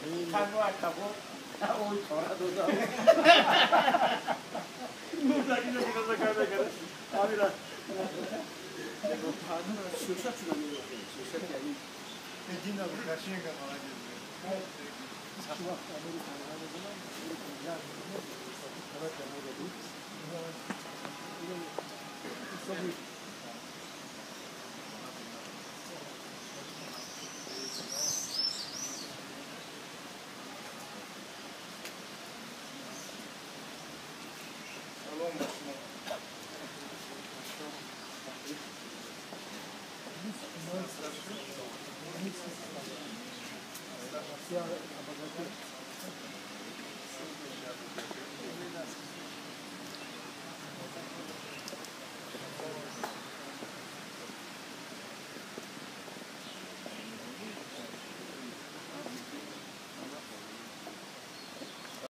Tango ataku, oh chora dosa. Burada yine biraz da kayda göre. Abi da. Tanrı şursa çıkamıyor. Şursa yani. Edin'e bu karşıya kadar geliyor. Saçma Amerikan adamlar. Ya bu evet ben öyle değil. Tabii.